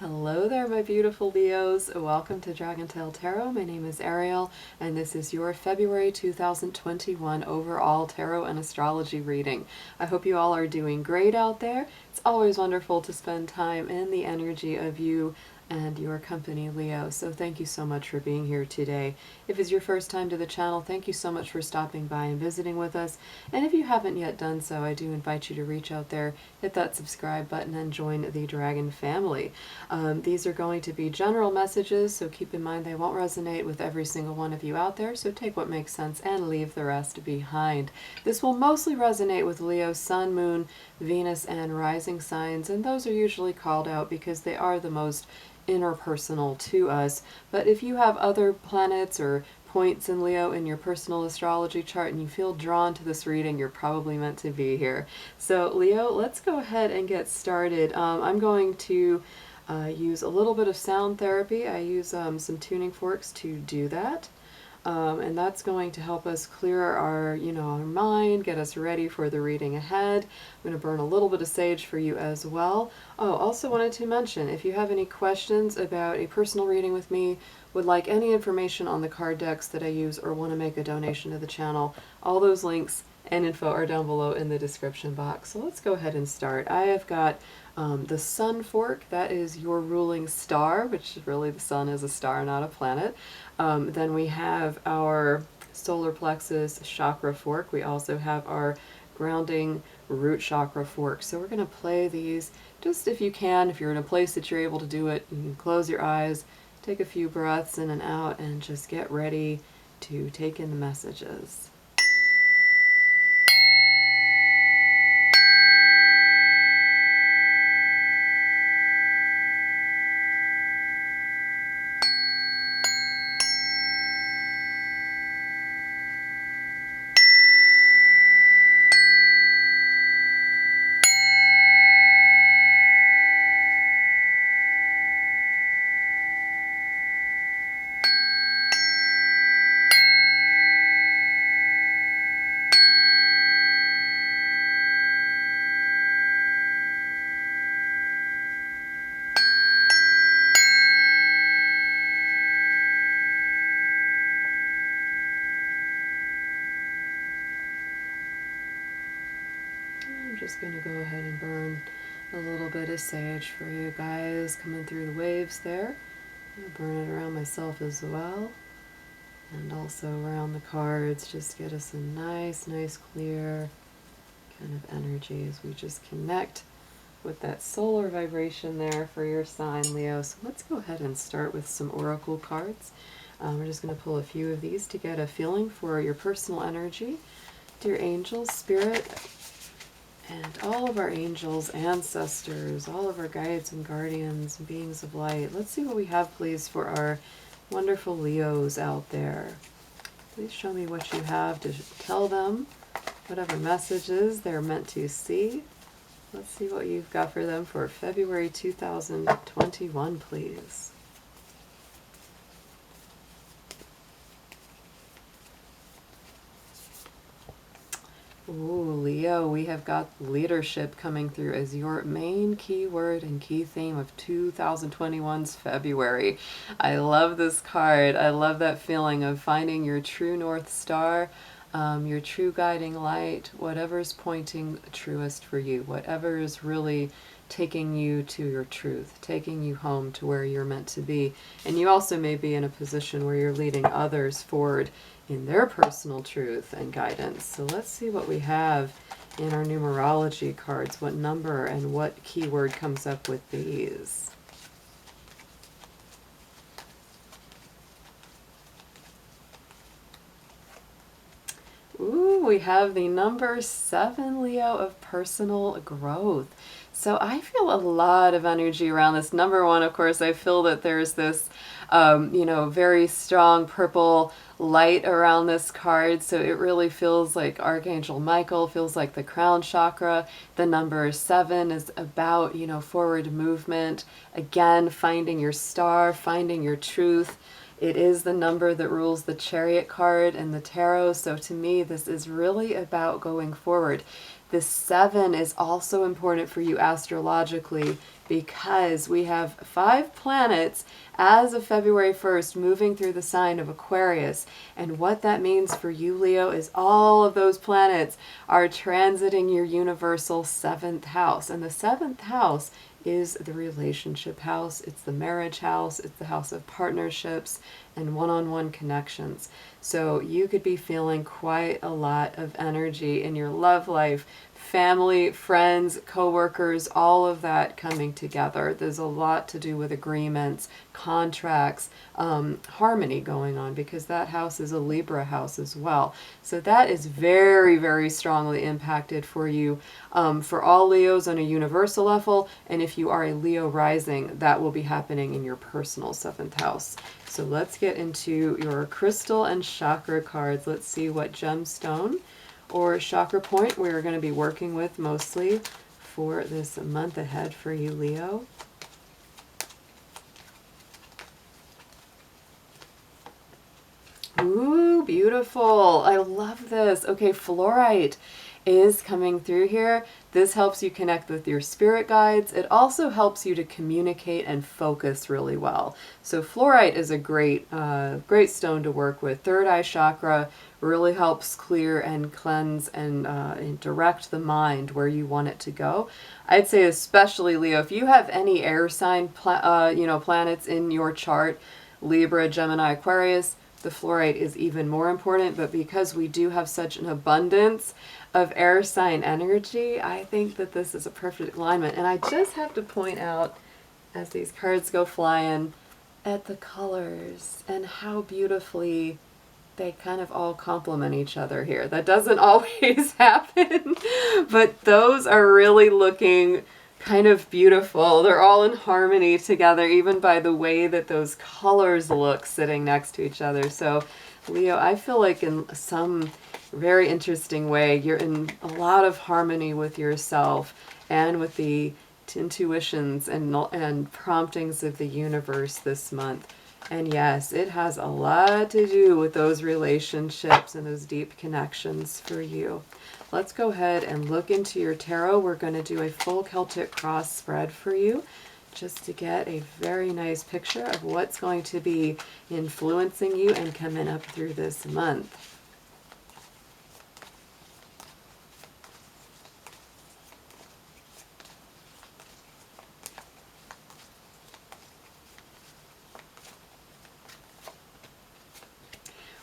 Hello there, my beautiful Leos. Welcome to DragonTaleTarot. My name is Ariel, and this is your February 2021 overall tarot and astrology reading. I hope you all are doing great out there. It's always wonderful to spend time in the energy of you and your company, Leo. So thank you so much for being here today. If it's your first time to the channel, thank you so much for stopping by and visiting with us. And if you haven't yet done so, I do invite you to reach out there, hit that subscribe button, and join the Dragon family. These are going to be general messages, so keep in mind they won't resonate with every single one of you out there, so take what makes sense and leave the rest behind. This will mostly resonate with Leo, Sun, Moon, Venus, and rising signs, and those are usually called out because they are the most interpersonal to us. But if you have other planets or points in Leo in your personal astrology chart and you feel drawn to this reading, you're probably meant to be here. So Leo, let's go ahead and get started. I'm going to use a little bit of sound therapy. I use some tuning forks to do that. And that's going to help us clear our mind, get us ready for the reading ahead. I'm going to burn a little bit of sage for you as well. Oh, also wanted to mention, if you have any questions about a personal reading with me, would like any information on the card decks that I use, or want to make a donation to the channel, all those links and info are down below in the description box. So let's go ahead and start. I have got the sun fork, that is your ruling star, which really the sun is a star, not a planet. Then we have our solar plexus chakra fork. We also have our grounding root chakra fork. So we're going to play these just if you can. If you're in a place that you're able to do it, you can close your eyes, take a few breaths in and out, and just get ready to take in the messages. I'm just going to go ahead and burn a little bit of sage for you guys coming through the waves there. I'm going to burn it around myself as well, and also around the cards. Just get us a nice clear kind of energy as we just connect with that solar vibration there for your sign, Leo. So let's go ahead and start with some oracle cards. We're just going to pull a few of these to get a feeling for your personal energy. Dear angels, spirit, and all of our angels, ancestors, all of our guides and guardians, and beings of light, let's see what we have, please, for our wonderful Leos out there. Please show me what you have to tell them, whatever messages they're meant to see. Let's see what you've got for them for February 2021, please. Ooh, Leo, we have got leadership coming through as your main keyword and key theme of 2021's February. I love this card. I love that feeling of finding your true North Star, your true guiding light, whatever's pointing truest for you, whatever is really taking you to your truth, taking you home to where you're meant to be. And you also may be in a position where you're leading others forward in their personal truth and guidance. So let's see what we have in our numerology cards, what number and what keyword comes up with these. Ooh, we have the number 7, Leo, of personal growth. So I feel a lot of energy around this. Number 1, of course, I feel that there's this, very strong purple light around this card. So it really feels like Archangel Michael, feels like the crown chakra. The number 7 is about, forward movement. Again, finding your star, finding your truth. It is the number that rules the Chariot card in the tarot. So to me, this is really about going forward. The 7 is also important for you astrologically because we have 5 planets as of February 1st moving through the sign of Aquarius. And what that means for you, Leo, is all of those planets are transiting your universal 7th house. And the 7th house is the relationship house, it's the marriage house, it's the house of partnerships and one-on-one connections. So you could be feeling quite a lot of energy in your love life, family, friends, coworkers, all of that coming together. There's a lot to do with agreements, contracts, harmony going on, because that house is a Libra house as well. So that is very, very strongly impacted for you, for all Leos on a universal level. And if you are a Leo rising, that will be happening in your personal 7th house. So let's get into your crystal and chakra cards. Let's see what gemstone or chakra point we're going to be working with mostly for this month ahead for you, Leo. Ooh, beautiful. I love this. Okay, fluorite is coming through here. This helps you connect with your spirit guides. It also helps you to communicate and focus really well. So fluorite is a great, great stone to work with. Third eye chakra really helps clear and cleanse and direct the mind where you want it to go. I'd say especially, Leo, if you have any air sign planets in your chart, Libra, Gemini, Aquarius, the fluorite is even more important. But because we do have such an abundance of air sign energy, I think that this is a perfect alignment. And I just have to point out, as these cards go flying, at the colors and how beautifully they kind of all complement each other here. That doesn't always happen, but those are really looking kind of beautiful. They're all in harmony together, even by the way that those colors look sitting next to each other. So Leo, I feel like in some very interesting way, you're in a lot of harmony with yourself and with the intuitions and promptings of the universe this month. And yes, it has a lot to do with those relationships and those deep connections for you. Let's go ahead and look into your tarot. We're going to do a full Celtic cross spread for you, just to get a very nice picture of what's going to be influencing you and coming up through this month.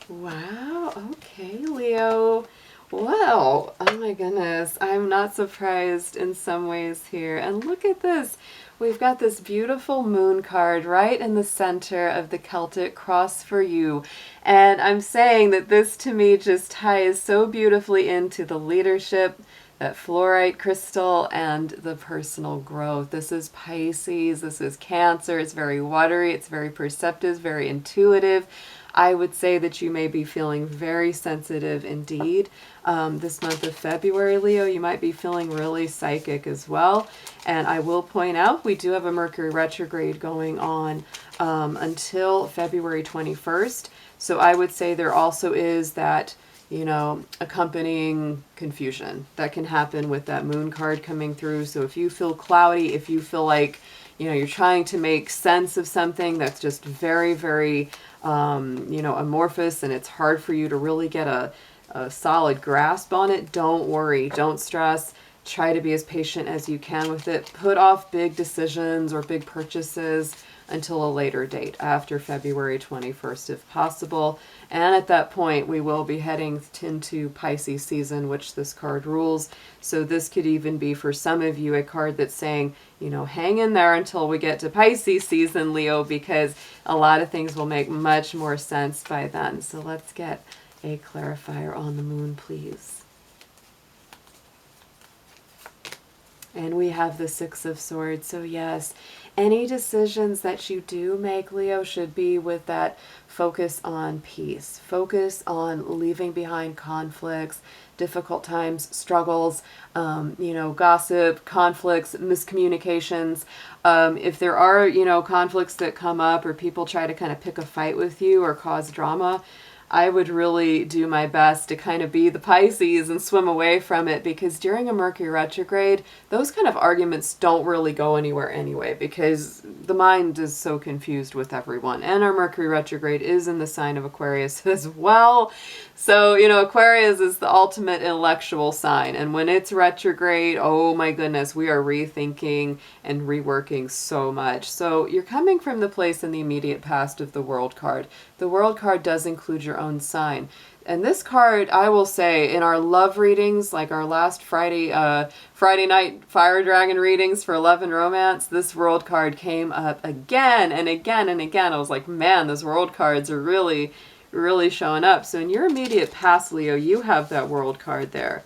Wow, okay, Leo. Wow, oh my goodness, I'm not surprised in some ways here. And look at this. We've got this beautiful moon card right in the center of the Celtic cross for you. And I'm saying that this to me just ties so beautifully into the leadership, that fluorite crystal, and the personal growth. This is Pisces, this is Cancer. It's very watery, it's very perceptive, very intuitive. I would say that you may be feeling very sensitive indeed. This month of February, Leo, you might be feeling really psychic as well. And I will point out, we do have a Mercury retrograde going on until February 21st. So I would say there also is that, you know, accompanying confusion that can happen with that moon card coming through. So if you feel cloudy, if you feel like, you know, you're trying to make sense of something that's just very, very, amorphous, and it's hard for you to really get a solid grasp on it, don't worry, don't stress. Try to be as patient as you can with it. Put off big decisions or big purchases until a later date, after February 21st if possible. And at that point, we will be heading into Pisces season, which this card rules. So this could even be, for some of you, a card that's saying, you know, hang in there until we get to Pisces season, Leo, because a lot of things will make much more sense by then. So let's get a clarifier on the moon, please. And we have the Six of Swords. So yes, any decisions that you do make, Leo, should be with that focus on peace. Focus on leaving behind conflicts, difficult times, struggles, gossip, conflicts, miscommunications. If there are, conflicts that come up or people try to kind of pick a fight with you or cause drama, I would really do my best to kind of be the Pisces and swim away from it, because during a Mercury retrograde, those kind of arguments don't really go anywhere anyway, because the mind is so confused with everyone. And our Mercury retrograde is in the sign of Aquarius as well. So, you know, Aquarius is the ultimate intellectual sign. And when it's retrograde, oh my goodness, we are rethinking and reworking so much. So you're coming from the place in the immediate past of the World card. The World card does include your own sign. And this card, I will say, in our love readings, like our last Friday night Fire Dragon readings for Love and Romance, this World card came up again and again and again. I was like, man, those World cards are really, really showing up. So in your immediate past, Leo, you have that World card there.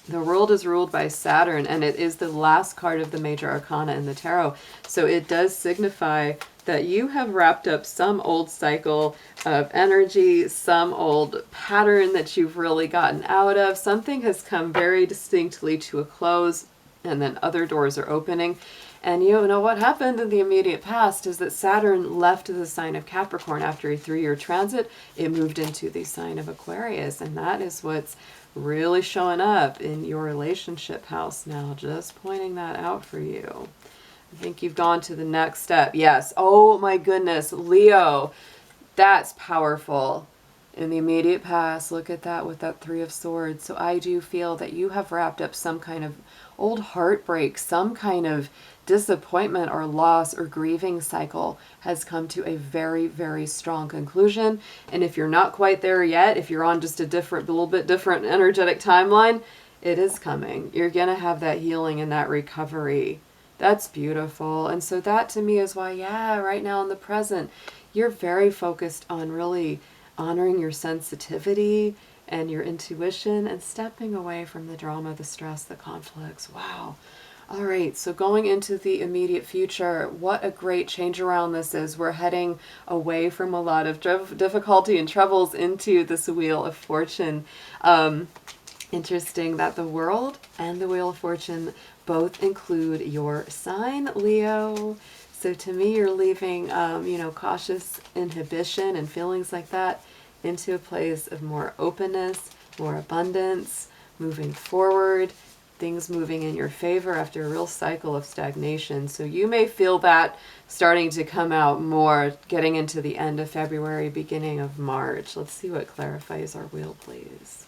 The world is ruled by Saturn, and it is the last card of the major arcana in the tarot. So it does signify that you have wrapped up some old cycle of energy, some old pattern that you've really gotten out of. Something has come very distinctly to a close, and then other doors are opening. And you know what happened in the immediate past is that Saturn left the sign of Capricorn after a 3-year transit. It moved into the sign of Aquarius, and that is what's really showing up in your relationship house now. Just pointing that out for you. I think you've gone to the next step. Yes. Oh my goodness, Leo. That's powerful. In the immediate past, look at that with that 3 of Swords. So I do feel that you have wrapped up some kind of old heartbreak, some kind of disappointment or loss or grieving cycle has come to a very, very strong conclusion. And if you're not quite there yet, if you're on just a little bit different energetic timeline, it is coming. You're going to have that healing and that recovery. That's beautiful. And so that to me is why, yeah, right now in the present, you're very focused on really honoring your sensitivity and your intuition and stepping away from the drama, the stress, the conflicts. Wow. All right, so going into the immediate future, what a great change around this is. We're heading away from a lot of difficulty and troubles into this Wheel of Fortune. Interesting that the World and the Wheel of Fortune both include your sign, Leo. So to me, you're leaving, cautious inhibition and feelings like that into a place of more openness, more abundance, moving forward, things moving in your favor after a real cycle of stagnation. So you may feel that starting to come out more, getting into the end of February, beginning of March. Let's see what clarifies our wheel, please.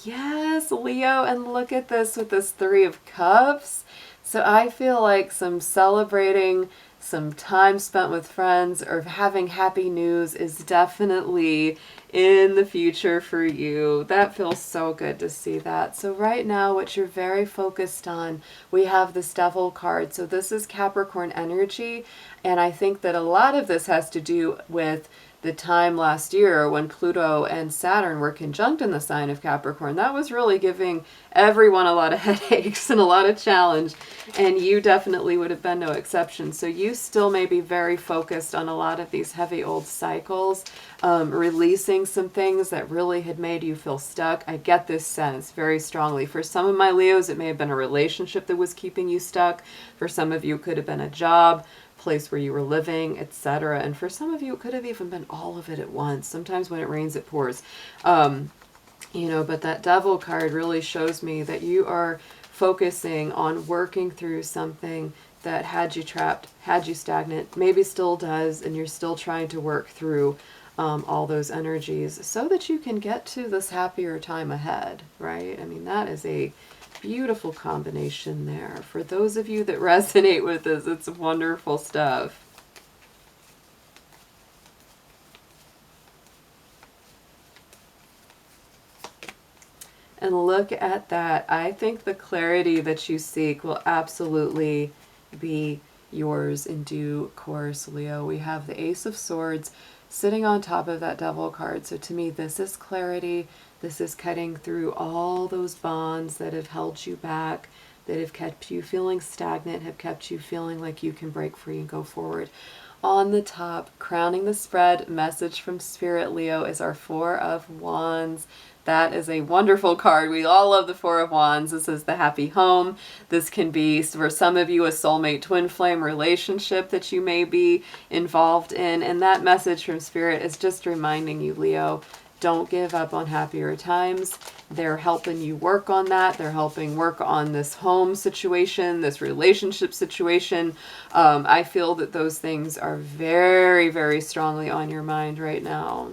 Yes, Leo, and look at this with this 3 of Cups. So I feel like some celebrating, some time spent with friends, or having happy news is definitely in the future for you. That feels so good to see that. So right now, what you're very focused on, we have this Devil card. So this is Capricorn energy, and I think that a lot of this has to do with the time last year when Pluto and Saturn were conjunct in the sign of Capricorn. That was really giving everyone a lot of headaches and a lot of challenge, and you definitely would have been no exception. So you still may be very focused on a lot of these heavy old cycles, releasing some things that really had made you feel stuck. I get this sense very strongly. For some of my Leos, it may have been a relationship that was keeping you stuck. For some of you, it could have been a job, place where you were living, etc. And for some of you, it could have even been all of it at once. Sometimes when it rains, it pours. But that Devil card really shows me that you are focusing on working through something that had you trapped, had you stagnant, maybe still does, and you're still trying to work through all those energies so that you can get to this happier time ahead, right? I mean, that is a beautiful combination there. For those of you that resonate with this, it's wonderful stuff. And look at that. I think the clarity that you seek will absolutely be yours in due course, Leo. We have the Ace of Swords sitting on top of that Devil card. So to me, this is clarity. This is cutting through all those bonds that have held you back, that have kept you feeling stagnant, have kept you feeling like you can break free and go forward. On the top, crowning the spread, message from Spirit, Leo, is our 4 of Wands. That is a wonderful card. We all love the Four of Wands. This is the happy home. This can be, for some of you, a soulmate twin flame relationship that you may be involved in. And that message from Spirit is just reminding you, Leo, don't give up on happier times. They're helping you work on that. They're helping work on this home situation, this relationship situation. I feel that those things are very, very strongly on your mind right now.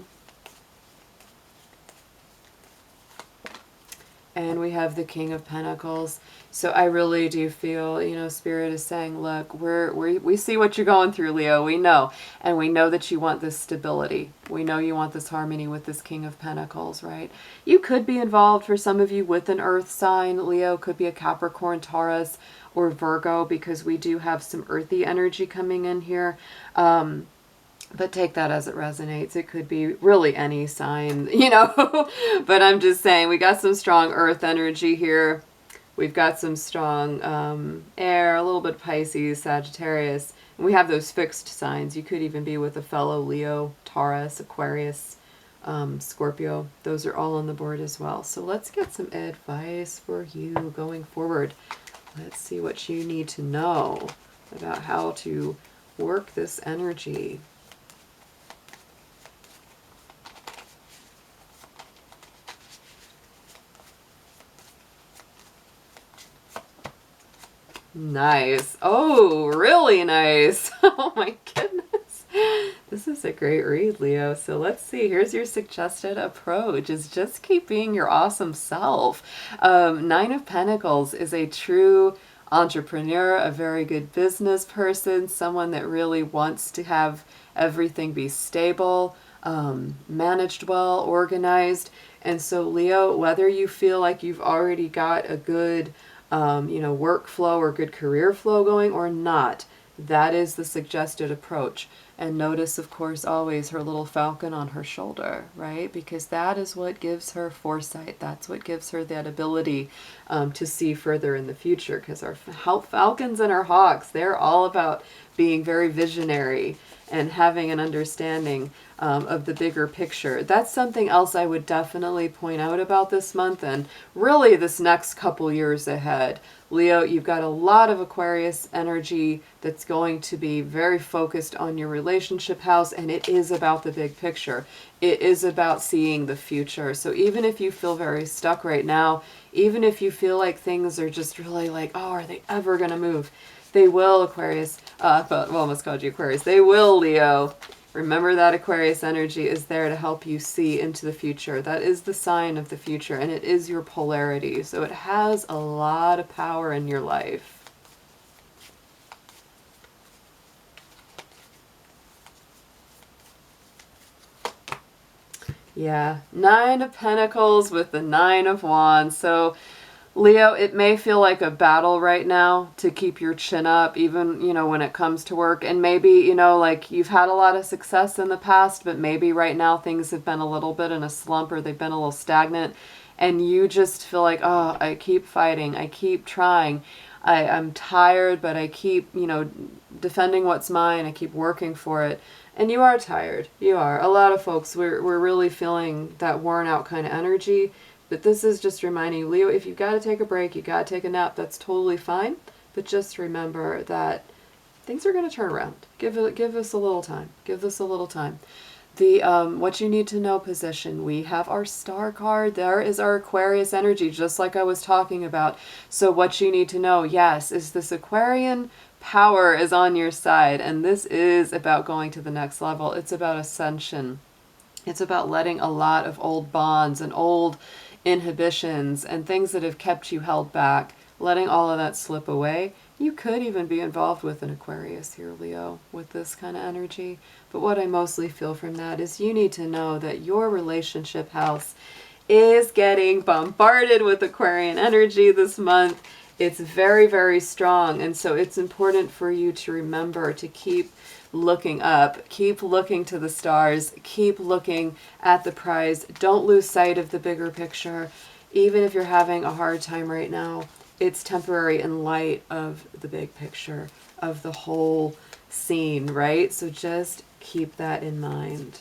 And we have the King of Pentacles. So I really do feel, you know, Spirit is saying, look, we see what you're going through, Leo. We know. And we know that you want this stability. We know you want this harmony with this King of Pentacles, right? You could be involved, for some of you, with an earth sign. Leo could be a Capricorn, Taurus, or Virgo, because we do have some earthy energy coming in here. But take that as it resonates. It could be really any sign, you know. But I'm just saying, we got some strong earth energy here. We've got some strong air, a little bit Pisces, Sagittarius. And we have those fixed signs. You could even be with a fellow Leo, Taurus, Aquarius, Scorpio. Those are all on the board as well. So let's get some advice for you going forward. Let's see what you need to know about how to work this energy. Nice. Oh, really nice. Oh my goodness. This is a great read, Leo. So let's see. Here's your suggested approach, is just keep being your awesome self. Nine of Pentacles is a true entrepreneur, a very good business person, someone that really wants to have everything be stable, managed well, organized. And so, Leo, whether you feel like you've already got a good you know, workflow or good career flow going or not, that is the suggested approach. And notice, of course, always her little falcon on her shoulder, right? Because that is what gives her foresight. That's what gives her that ability to see further in the future. Because our falcons and our hawks, they're all about being very visionary and having an understanding of the bigger picture. That's something else I would definitely point out about this month and really this next couple years ahead. Leo, you've got a lot of Aquarius energy that's going to be very focused on your relationship house, and it is about the big picture. It is about seeing the future. So even if you feel very stuck right now, even if you feel like things are just really like, oh, are they ever going to move? They will, Aquarius. Well, almost called you Aquarius. They will, Leo. Remember that Aquarius energy is there to help you see into the future. That is the sign of the future, and it is your polarity. So it has a lot of power in your life. Yeah, Nine of Pentacles with the Nine of Wands. So Leo, it may feel like a battle right now to keep your chin up, even, you know, when it comes to work. And maybe, you know, like you've had a lot of success in the past, but maybe right now things have been a little bit in a slump or they've been a little stagnant. And you just feel like, oh, I keep fighting. I keep trying. I'm tired, but I keep, you know, defending what's mine. I keep working for it. And you are tired. You are. A lot of folks, we're really feeling that worn out kind of energy. But this is just reminding you, Leo, if you've got to take a break, you got to take a nap, that's totally fine. But just remember that things are going to turn around. Give us a little time. Give this a little time. The what you need to know position, we have our star card. There is our Aquarius energy, just like I was talking about. So what you need to know, yes, is this Aquarian power is on your side. And this is about going to the next level. It's about ascension. It's about letting a lot of old bonds and old inhibitions and things that have kept you held back, letting all of that slip away. You could even be involved with an Aquarius here, Leo, with this kind of energy. But what I mostly feel from that is you need to know that your relationship house is getting bombarded with Aquarian energy this month. It's very, very strong. And so it's important for you to remember to keep looking up, keep looking to the stars, keep looking at the prize. Don't lose sight of the bigger picture. Even if you're having a hard time right now, it's temporary in light of the big picture, of the whole scene, right? So just keep that in mind.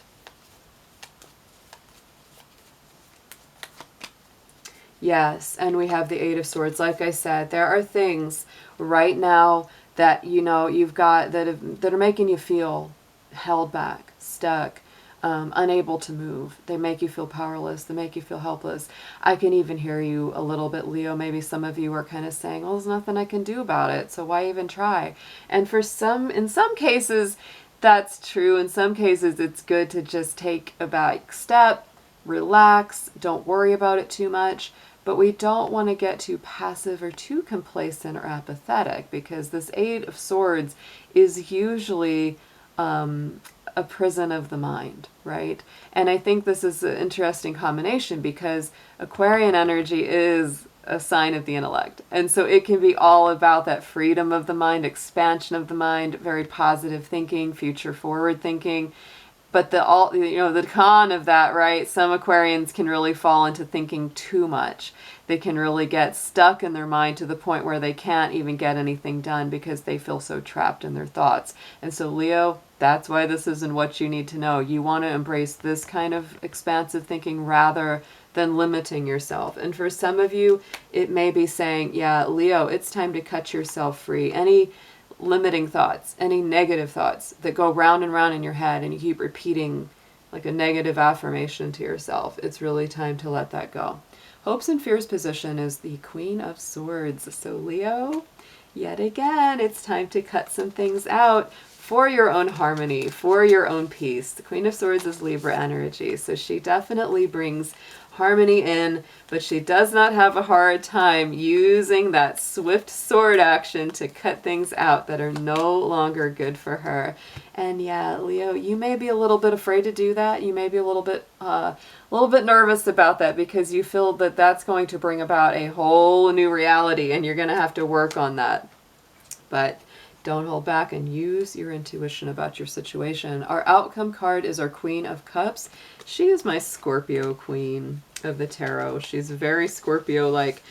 Yes, and we have the Eight of Swords. Like I said, there are things right now that you've got that are making you feel held back, stuck, unable to move. They make you feel powerless. They make you feel helpless. I can even hear you a little bit, Leo. Maybe some of you are kind of saying, "Well, there's nothing I can do about it, so why even try?" And in some cases, that's true. In some cases, it's good to just take a back step, relax, don't worry about it too much. But we don't want to get too passive or too complacent or apathetic, because this Eight of Swords is usually a prison of the mind, right? And I think this is an interesting combination because Aquarian energy is a sign of the intellect. And so it can be all about that freedom of the mind, expansion of the mind, very positive thinking, future forward thinking. But the con of that, right? Some Aquarians can really fall into thinking too much. They can really get stuck in their mind to the point where they can't even get anything done because they feel so trapped in their thoughts. And so Leo, that's why this isn't what you need to know. You want to embrace this kind of expansive thinking rather than limiting yourself. And for some of you, it may be saying, yeah, Leo, it's time to cut yourself free. Any limiting thoughts, any negative thoughts that go round and round in your head and you keep repeating like a negative affirmation to yourself, it's really time to let that go. Hopes and Fears position is the Queen of Swords. So Leo, yet again, it's time to cut some things out for your own harmony, for your own peace. The Queen of Swords is Libra energy, so she definitely brings harmony in, but she does not have a hard time using that swift sword action to cut things out that are no longer good for her. And yeah, Leo, you may be a little bit afraid to do that. You may be a little bit nervous about that because you feel that that's going to bring about a whole new reality and you're going to have to work on that. But don't hold back and use your intuition about your situation. Our outcome card is our Queen of Cups. She is my Scorpio queen of the tarot. She's very Scorpio-like.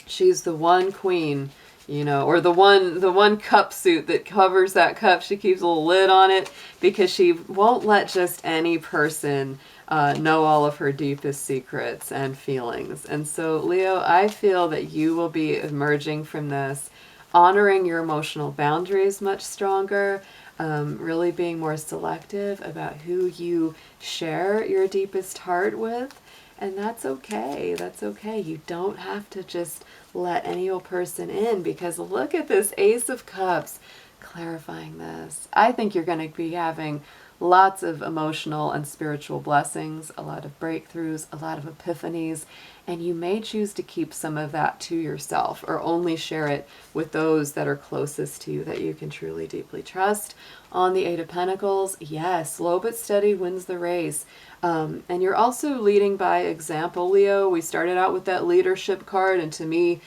She's the one queen, or the one cup suit that covers that cup. She keeps a little lid on it because she won't let just any person know all of her deepest secrets and feelings. And so, Leo, I feel that you will be emerging from this honoring your emotional boundaries much stronger, really being more selective about who you share your deepest heart with. And that's okay. That's okay. You don't have to just let any old person in, because look at this Ace of Cups clarifying this. I think you're going to be having lots of emotional and spiritual blessings, a lot of breakthroughs, a lot of epiphanies, and you may choose to keep some of that to yourself or only share it with those that are closest to you that you can truly deeply trust. On the Eight of Pentacles, yes, slow but steady wins the race. And you're also leading by example, Leo. We started out with that leadership card, and to me,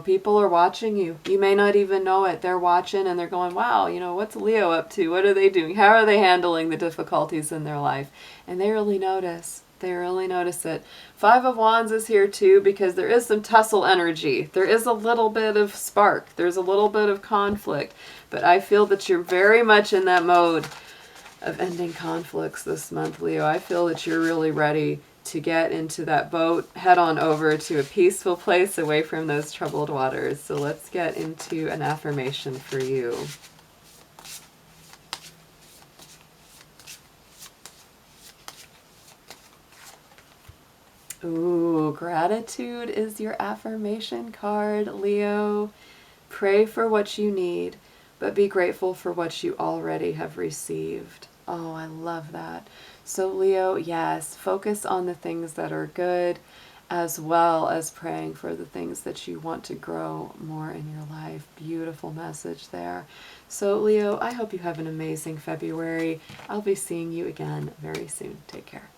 people are watching you. You may not even know it. They're watching and they're going, wow, what's Leo up to? What are they doing? How are they handling the difficulties in their life? And they really notice. They really notice it. Five of Wands is here too, because there is some tussle energy. There is a little bit of spark. There's a little bit of conflict. But I feel that you're very much in that mode of ending conflicts this month, Leo. I feel that you're really ready to get into that boat, head on over to a peaceful place away from those troubled waters. So let's get into an affirmation for you. Ooh, gratitude is your affirmation card, Leo. Pray for what you need, but be grateful for what you already have received. Oh, I love that. So Leo, yes, focus on the things that are good, as well as praying for the things that you want to grow more in your life. Beautiful message there. So Leo, I hope you have an amazing February. I'll be seeing you again very soon. Take care.